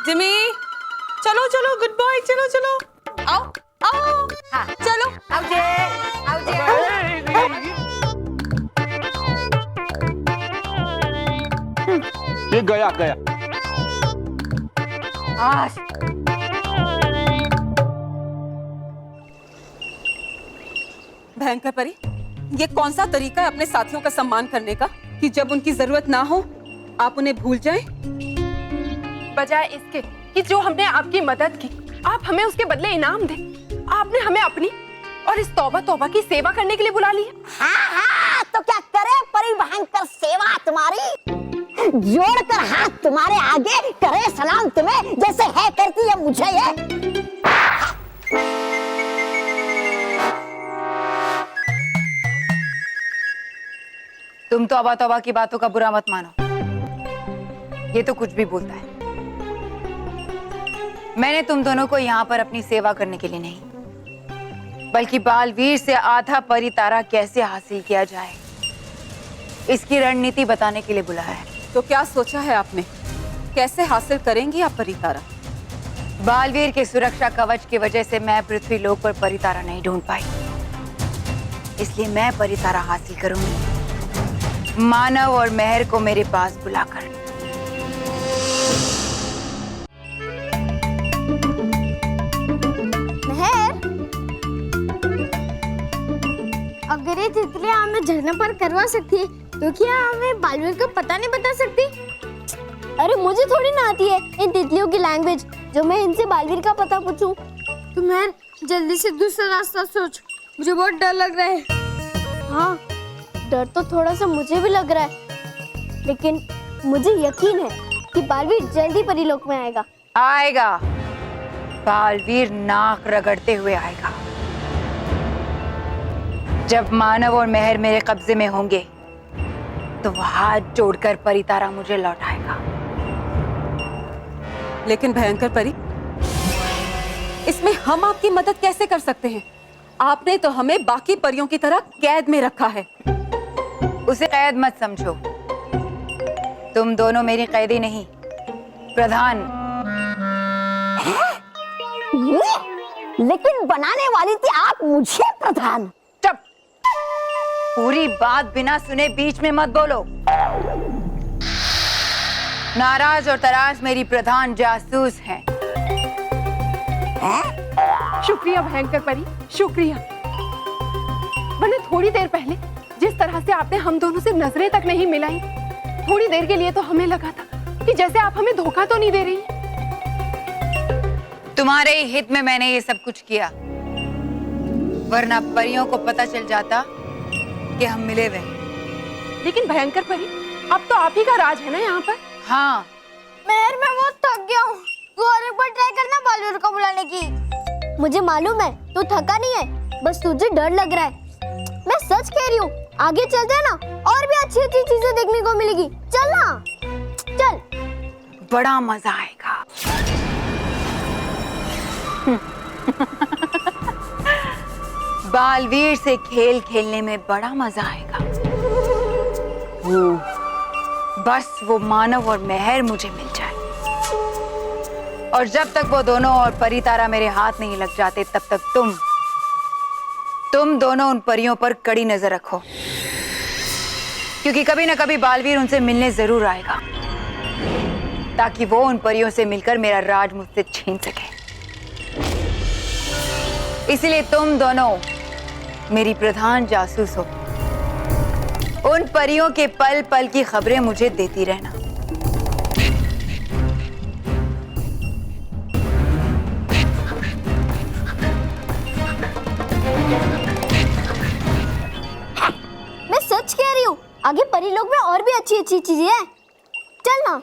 जिमी, चलो गुड बॉय, चलो आओ हाँ। चलो आओ जे। ये गया। भयंकर परी, ये कौन सा तरीका है अपने साथियों का सम्मान करने का कि जब उनकी जरूरत ना हो आप उन्हें भूल जाएं? बजाय इसके कि जो हमने आपकी मदद की, आप हमें उसके बदले इनाम दें। आपने हमें अपनी और इस तौबा की सेवा करने के लिए बुला लिया। हाँ, तो क्या करे परी भयंकर सेवा तुम्हारी, जोड़कर हाथ तुम्हारे आगे करे सलाम तुम्हें, जैसे है करती है मुझे ये। तुम तौबा की बातों का बुरा मत मानो, ये तो कुछ भी बोलता है। मैंने तुम दोनों को यहाँ पर अपनी सेवा करने के लिए नहीं, बल्कि बालवीर से आधा परितारा कैसे हासिल किया जाए इसकी रणनीति बताने के लिए बुलाया है। तो क्या सोचा है आपने, कैसे हासिल करेंगी आप परितारा? बालवीर के सुरक्षा कवच की वजह से मैं पृथ्वी लोक पर परितारा नहीं ढूंढ पाई, इसलिए मैं परितारा हासिल करूंगी मानव और मेहर को मेरे पास बुलाकर। मेहर, अगर ये तितलियां हमें झरने पर करवा सकती है, तो क्या हमें बालवीर का पता नहीं बता सकती? अरे मुझे थोड़ी ना आती है इन तितलियों की लैंग्वेज, जो मैं इनसे बालवीर का पता पूछूं। तो मेहर, जल्दी से दूसरा रास्ता सोच, मुझे बहुत डर लग रहा है। हाँ, डर तो थोड़ा सा मुझे भी लग रहा है, लेकिन मुझे यकीन है कि बालवीर जल्दी परीलोक में आएगा। आएगा, बालवीर नाक रगड़ते हुए आएगा। जब मानव और मेहर मेरे कब्जे में होंगे तो वो हाथ जोड़कर परितारा मुझे लौटाएगा। लेकिन भयंकर परी, इसमें हम आपकी मदद कैसे कर सकते हैं? आपने तो हमें बाकी परियों की तरह कैद में रखा है। उसे कैद मत समझो, तुम दोनों मेरी कैदी नहीं, प्रधान। लेकिन बनाने वाली थी आप मुझे प्रधान। चुप, पूरी बात बिना सुने बीच में मत बोलो। नाराज और तराश मेरी प्रधान जासूस हैं। शुक्रिया भयंकर परी, शुक्रिया। वरना थोड़ी देर पहले जिस तरह से आपने हम दोनों से नजरें तक नहीं मिलाई, थोड़ी देर के लिए तो हमें लगा था कि जैसे आप हमें धोखा तो नहीं दे रही। तुम्हारे ही हित में मैंने ये सब कुछ किया, वरना परियों को पता चल जाता कि हम मिले हुए। लेकिन भयंकर परी, अब तो आप ही का राज है ना यहाँ पर। हाँ, मेहर, मैं बहुत थक गया हूँ, तू और एक बार ट्राई करना बालवीर को बुलाने की। मुझे मालूम है तू थका नहीं है, बस तुझे डर लग रहा है। मैं सच कह रही हूँ, आगे चलते हैं ना, और भी अच्छी अच्छी चीजें देखने को मिलेगी। चल ना, चल। बड़ा मजा आएगा। बालवीर से खेल खेलने में बड़ा मजा आएगा। बस वो मानव और मेहर मुझे मिल जाए, और जब तक वो दोनों और परी तारा मेरे हाथ नहीं लग जाते तब तक तुम दोनों उन परियों पर कड़ी नजर रखो, क्योंकि कभी ना कभी बालवीर उनसे मिलने जरूर आएगा, ताकि वो उन परियों से मिलकर मेरा राज मुझसे छीन सके। इसलिए तुम दोनों मेरी प्रधान जासूस हो। उन परियों के पल पल की खबरें मुझे देती रहना। मैं सच कह रही हूँ, आगे परीलोक में और भी अच्छी अच्छी चीजें हैं। चल ना।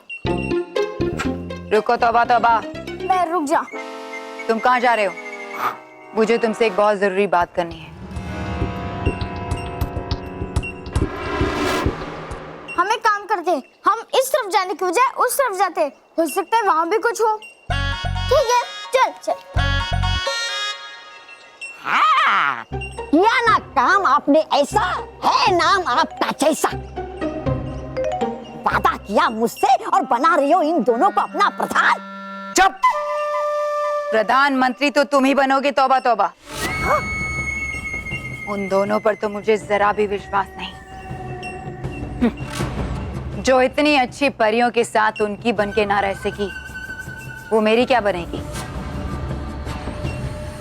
रुको तौबा तौबा, मैं रुक जा। तुम कहाँ जा रहे हो? मुझे तुमसे एक बहुत जरूरी बात करनी है। हम एक काम करते हैं, हम इस तरफ जाने की बजाय उस तरफ जाते हैं। हो सकता है वहां भी कुछ हो। ठीक है, चल चल। हाँ, किया ना काम आपने ऐसा, है नाम आपका जैसा। वादा किया मुझसे और बना रही हो इन दोनों को अपना प्रधान। चुप! प्रधानमंत्री तो तुम ही बनोगे, तौबा तौबा। हाँ? उन दोनों पर तो मुझे जरा भी विश्वास नहीं। जो इतनी अच्छी परियों के साथ उनकी बनके ना रह सकी, वो मेरी क्या बनेगी?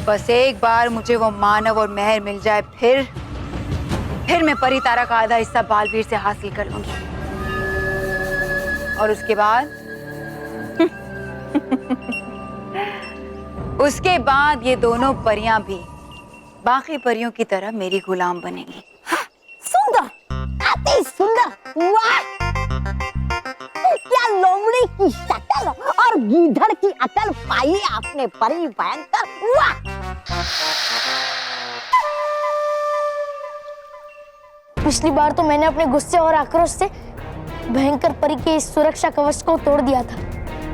बस एक बार मुझे वो मानव और मेहर मिल जाए, फिर मैं परी तारा का आधा हिस्सा बालवीर से हासिल कर लूंगी, और उसके बाद ये दोनों परियां भी बाकी परियों की तरह मेरी गुलाम बनेंगी। सुंदर, अति सुंदर, वाह! क्या लोमड़ी की शक्ल और गीधड़ की अकल पाई आपने परी भयंकर, वाह! पिछली बार तो मैंने अपने गुस्से और आक्रोश से भयंकर परी के इस सुरक्षा कवच को तोड़ दिया था,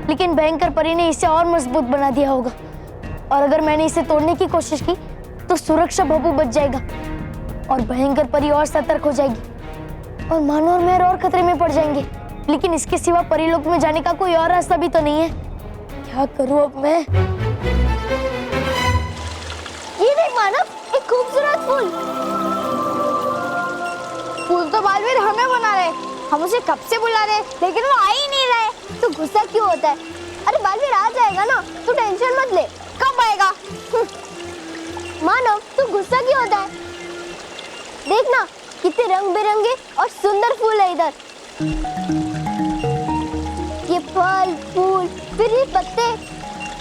लेकिन भयंकर परी ने इसे और मजबूत बना दिया होगा, और अगर मैंने इसे तोड़ने की कोशिश की तो सुरक्षा भभू बच जाएगा और भयंकर परी और सतर्क हो जाएगी, और मानो और मेहर और खतरे में पड़ जाएंगे। लेकिन इसके सिवा परीलोक में जाने का कोई और रास्ता भी तो नहीं है। क्या करूं अब मैं? ये देख मानव, एक खूबसूरत फूल। फूल तो बालवीर हमें बना रहे, हम उसे कब से बुला रहे, लेकिन वो आ ही नहीं रहे। तो गुस्सा क्यों होता है? अरे बालवीर आ जाएगा ना, तू टेंशन मत ले। कब आएगा? मानव, तू गुस्सा क्यों होता है? देखना कितने रंग बिरंगे और सुंदर फूल है इधर। ये फल फूल, फिर ये पत्ते,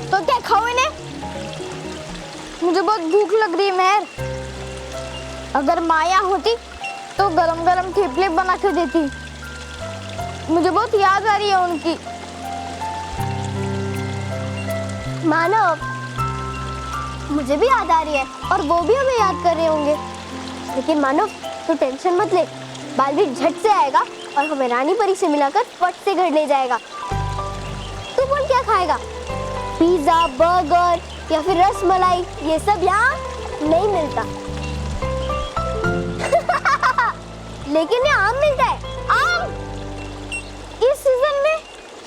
तो क्या खाओ इन्हें? मुझे बहुत भूख लग रही है मेहर। अगर माया होती तो गरम गरम थेपले बना के देती। मुझे बहुत याद आ रही है उनकी। मानव, मुझे भी याद आ रही है और वो भी हमें याद कर रहे होंगे। लेकिन मानव, तू टेंशन मत ले, बालवीर झट से आएगा और हमें रानी परी से मिलाकर फट से घर ले जाएगा। तू बोल क्या खाएगा? पिज्जा, बर्गर या फिर रसमलाई? ये सब यहाँ नहीं मिलता। लेकिन यहाँ आम मिलता है। आम इस सीजन में?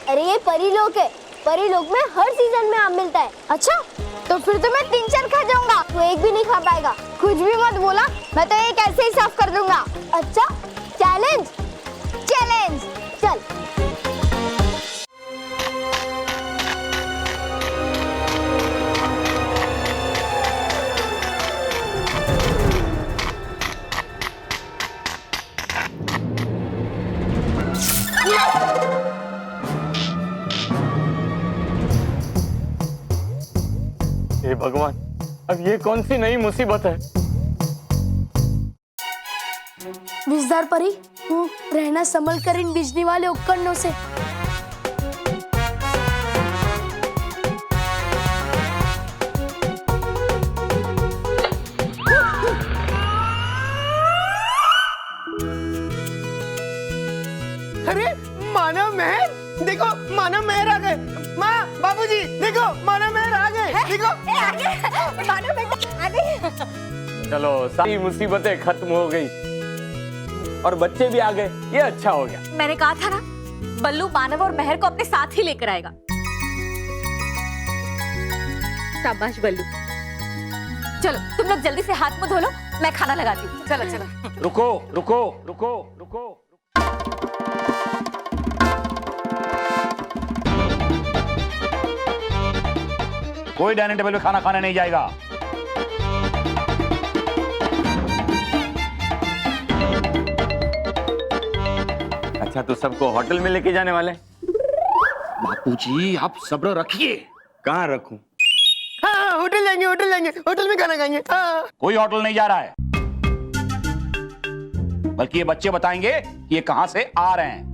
अरे ये परीलोक है, परीलोक में हर सीजन में आम मिलता है। अच्छा, तो फिर तो मैं 3-4 खा जाऊंगा, तो एक भी नहीं खा पाएगा। कुछ भी मत बोला, मैं तो एक ऐसे ही साफ कर दूंगा। अच्छा, चैलेंज चैलेंज, चल। हे भगवान, अब ये कौन सी नई मुसीबत है? विजदार परी, रहना संभल कर इन बिजली वाले उपकरणों से। अरे मानव महल, देखो मानव मेहर आ गए। माँ बाबूजी देखो मानव मेहर आ गए। देखो मानो बेटा आ गई। चलो सारी मुसीबतें खत्म हो गई और बच्चे भी आ गए, ये अच्छा हो गया। मैंने कहा था ना, बल्लू मानव और महर को अपने साथ ही लेकर आएगा। शाबाश बल्लू। चलो तुम लोग जल्दी से हाथ मुंह धो लो, मैं खाना लगाती हूँ। चलो चलो। रुको रुको रुको रुको। कोई डाइनिंग टेबल पे खाना खाने नहीं जाएगा। अच्छा तो सबको होटल में लेके जाने वाले? बापूजी आप सब्र रखिए। कहाँ रखूं? हाँ होटल जाएंगे, होटल जाएंगे, होटल में खाना खाएंगे। हाँ कोई होटल नहीं जा रहा है, बल्कि ये बच्चे बताएंगे कि ये कहां से आ रहे हैं।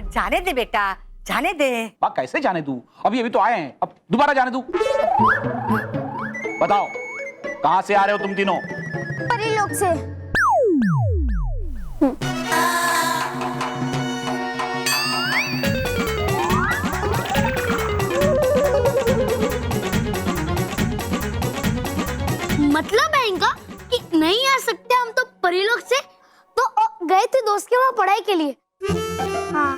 जाने दे बेटा, जाने दे। बात कैसे जाने दूं? अभी तो आए हैं, अब दोबारा जाने दूं? बताओ कहां से आ रहे हो तुम तीनों? परी लोग से। मतलब है इनका कि नहीं आ सकते हम तो परी लोग से, तो गए थे दोस्त के वहाँ पढ़ाई के लिए। हाँ।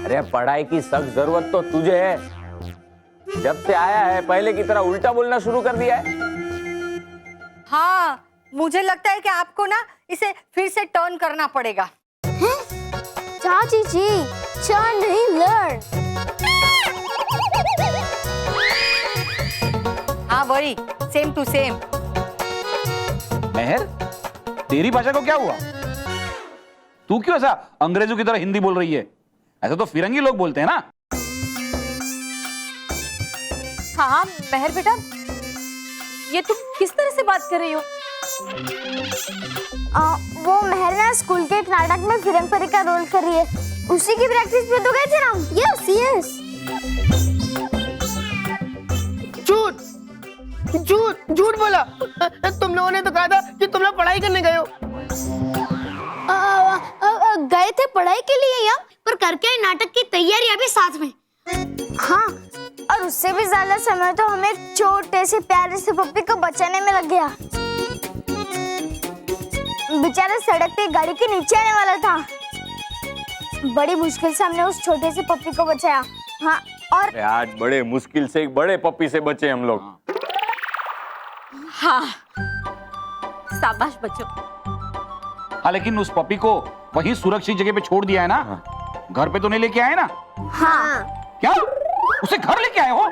अरे पढ़ाई की सख्त जरूरत तो तुझे है। जब से आया है पहले की तरह उल्टा बोलना शुरू कर दिया है। हाँ, मुझे लगता है कि आपको ना इसे फिर से टर्न करना पड़ेगा। चाची जी, टर्न नहीं लर्न। हाँ वही, सेम टू सेम। महर, तेरी भाषा को क्या हुआ? तू क्यों ऐसा अंग्रेजों की तरह हिंदी बोल रही है? ऐसा तो फिरंगी लोग बोलते हैं ना। हाँ महर बेटा, ये तुम किस तरह से बात कर रही हो? वो महर ना स्कूल के एक नाटक में फिरंग परी का रोल कर रही है, उसी की प्रैक्टिस पे तो गए थे ना। Yes yes. झूठ झूठ झूठ बोला। तुम लोगों ने तो कहा था कि तुम लोग पढ़ाई करने गए हो। गए थे पढ़ाई के लिए या पर करके आई नाटक की तैयारी अभी साथ में। हाँ, और उससे भी ज्यादा समय तो हमें एक छोटे से प्यारे से पप्पी को बचाने में लग गया। बेचारा सड़क पे गाड़ी के नीचे आने वाला था। बड़ी मुश्किल से हमने उस छोटे से पप्पी को बचाया। हाँ, और आज बड़े मुश्किल से एक बड़े पप्पी से बचे हम लोग। हाँ, शाबाश बच्चों। हाँ लेकिन उस पपी को वहीं सुरक्षित जगह पे छोड़ दिया है ना? घर पे तो नहीं लेके आए ना? हाँ। क्या उसे घर लेके आए हो?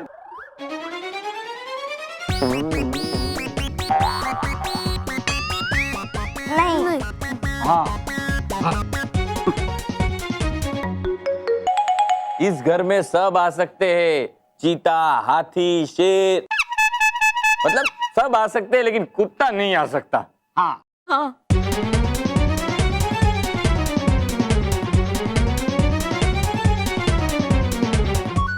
नहीं। हाँ। इस घर में सब आ सकते हैं, चीता, हाथी, शेर, मतलब सब आ सकते हैं, लेकिन कुत्ता नहीं आ सकता। हाँ हाँ।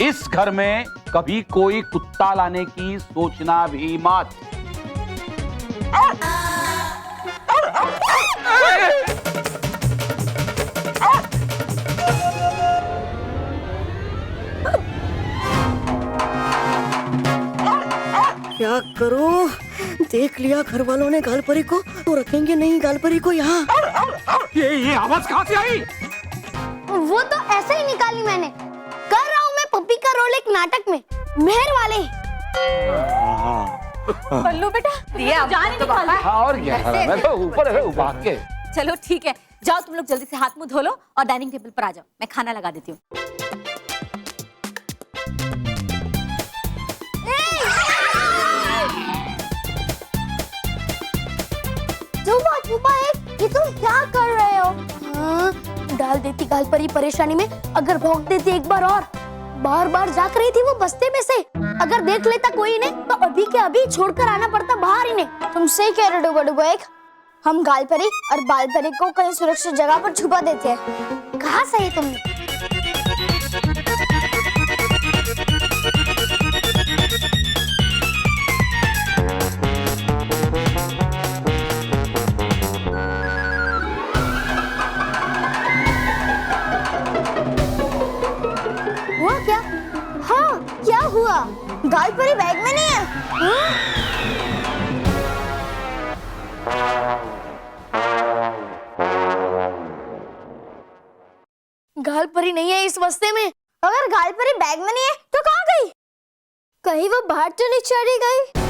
इस घर में कभी कोई कुत्ता लाने की सोचना भी मत। क्या करो? देख लिया घर वालों ने गालपरी को, तो रखेंगे नहीं गालपरी को यहाँ। ये आवाज कहाँ से आई? वो तो ऐसे ही निकाली मैंने। कर रहा हूँ मैं पप्पी का रोल एक नाटक में, मेहर वाले। बल्लू बेटा, दिया जाने निकाल। हाँ और क्या? मैं तो ऊपर है भाग के। चलो ठीक है, जाओ तुम लोग जल्दी से हाथ मुंह धो लो और डाइनिंग टेबल पर आ जाओ, मैं खाना लगा देती हूँ। ये तुम क्या कर रहे हो? डाल देती गालपरी परेशानी में, अगर भौंक देती एक बार और। बार बार जाग रही थी वो बस्ते में से, अगर देख लेता कोई इन्हें तो अभी के अभी छोड़कर आना पड़ता बाहर इन्हें। तुम सही कह रहे हो डुबा एक, हम गालपरी और बालपरी को कहीं सुरक्षित जगह पर छुपा देते हैं। कहा सही तुमने? घायल परी नहीं है इस बस्ते में। अगर घायल परी बैग में नहीं है तो कहाँ गई? कहीं वो बाहर तो नहीं चली गई?